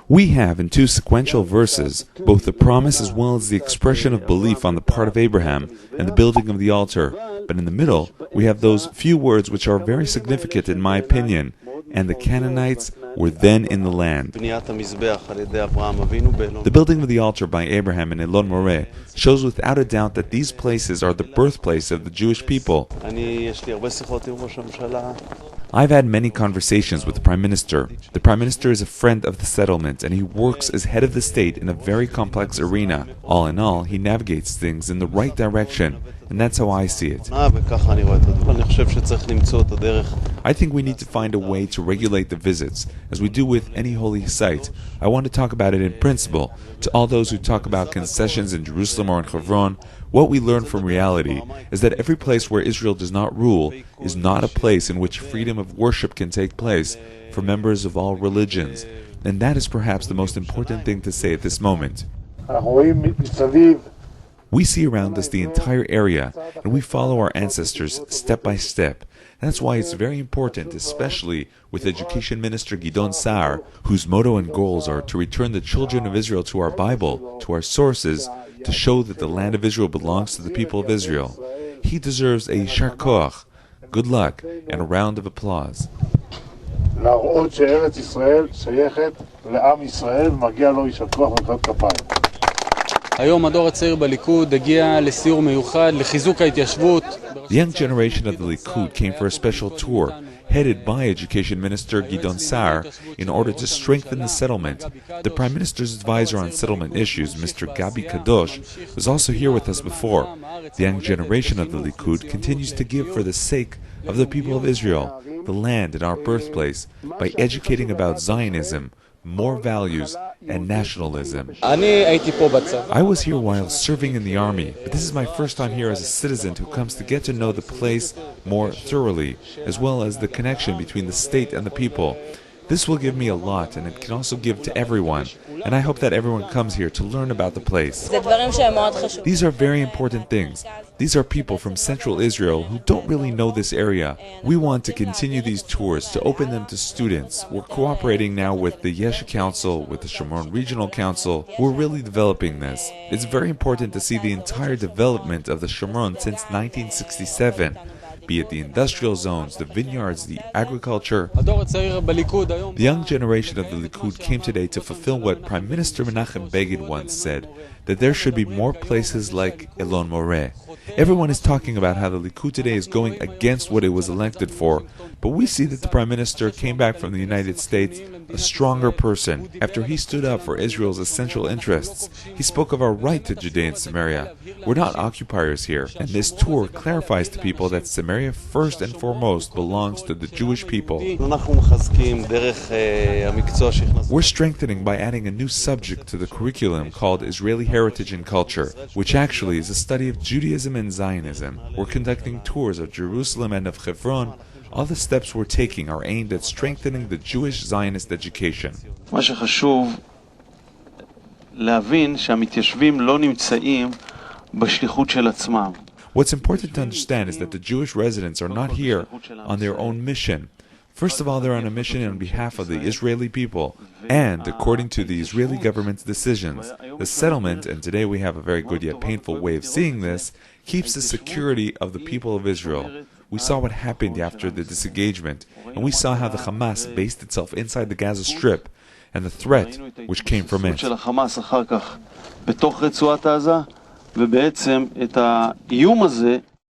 We have in two sequential verses both the promise as well as the expression of belief on the part of Abraham and the building of the altar. But in the middle, we have those few words which are very significant in my opinion. And the Canaanites were then in the land. The building of the altar by Abraham in Elon Moreh shows without a doubt that these places are the birthplace of the Jewish people. I've had many conversations with the Prime Minister. The Prime Minister is a friend of the settlement and he works as head of the state in a very complex arena. All in all, he navigates things in the right direction, and that's how I see it. I think we need to find a way to regulate the visits, as we do with any holy site. I want to talk about it in principle. To all those who talk about concessions in Jerusalem or in Shomron, what we learn from reality is that every place where Israel does not rule is not a place in which freedom of worship can take place for members of all religions. And that is perhaps the most important thing to say at this moment. We see around us the entire area, and we follow our ancestors step by step. That's why it's very important, especially with Education Minister Gidon Saar, whose motto and goals are to return the children of Israel to our Bible, to our sources, to show that the land of Israel belongs to the people of Israel. He deserves a yishar koach, good luck, and a round of applause. The young generation of the Likud came for a special tour, headed by Education Minister Gidon Saar, in order to strengthen the settlement. The Prime Minister's advisor on settlement issues, Mr. Gabi Kadosh, was also here with us before. The young generation of the Likud continues to give for the sake of the people of Israel, the land and our birthplace, by educating about Zionism, more values, and nationalism. I was here while serving in the army, but this is my first time here as a citizen who comes to get to know the place more thoroughly, as well as the connection between the state and the people. This will give me a lot, and it can also give to everyone, and I hope that everyone comes here to learn about the place. These are very important things. These are people from Central Israel who don't really know this area. We want to continue these tours, to open them to students. We're cooperating now with the Yesha Council, with the Shomron Regional Council. We're really developing this. It's very important to see the entire development of the Shomron since 1967. Be it the industrial zones, the vineyards, the agriculture. The young generation of the Likud came today to fulfill what Prime Minister Menachem Begin once said, that there should be more places like Elon Moreh. Everyone is talking about how the Likud today is going against what it was elected for, but we see that the Prime Minister came back from the United States a stronger person. After he stood up for Israel's essential interests, he spoke of our right to Judea and Samaria. We're not occupiers here, and this tour clarifies to people that Samaria first and foremost belongs to the Jewish people. We're strengthening by adding a new subject to the curriculum called Israeli Heritage and Culture, which actually is a study of Judaism and Zionism. We're conducting tours of Jerusalem and of Hebron. All the steps we're taking are aimed at strengthening the Jewish Zionist education. What's important to understand is that the Jewish residents are not here on their own mission. First of all, they're on a mission on behalf of the Israeli people, and according to the Israeli government's decisions, the settlement, and today we have a very good yet painful way of seeing this, keeps the security of the people of Israel. We saw what happened after the disengagement, and we saw how the Hamas based itself inside the Gaza Strip, and the threat which came from it. ובעצם את האיום הזה